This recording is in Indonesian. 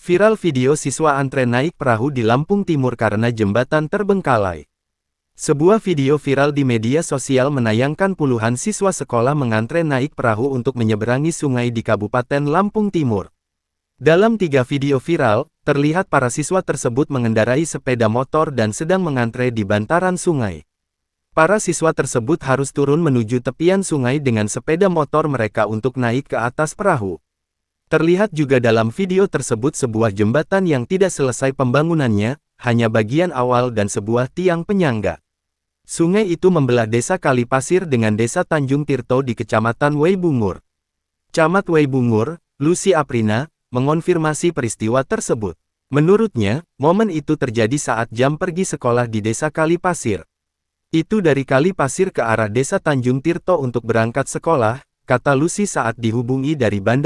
Viral video siswa antre naik perahu di Lampung Timur karena jembatan terbengkalai. Sebuah video viral di media sosial menayangkan puluhan siswa sekolah mengantre naik perahu untuk menyeberangi sungai di Kabupaten Lampung Timur. Dalam 3 video viral, terlihat para siswa tersebut mengendarai sepeda motor dan sedang mengantre di bantaran sungai. Para siswa tersebut harus turun menuju tepian sungai dengan sepeda motor mereka untuk naik ke atas perahu. Terlihat juga dalam video tersebut sebuah jembatan yang tidak selesai pembangunannya, hanya bagian awal dan sebuah tiang penyangga. Sungai itu membelah desa Kalipasir dengan desa Tanjung Tirto di Kecamatan Waibungur. Camat Waibungur, Lucy Aprina, mengonfirmasi peristiwa tersebut. Menurutnya, momen itu terjadi saat jam pergi sekolah di desa Kalipasir. Itu dari Kalipasir ke arah desa Tanjung Tirto untuk berangkat sekolah, kata Lucy saat dihubungi dari bandara.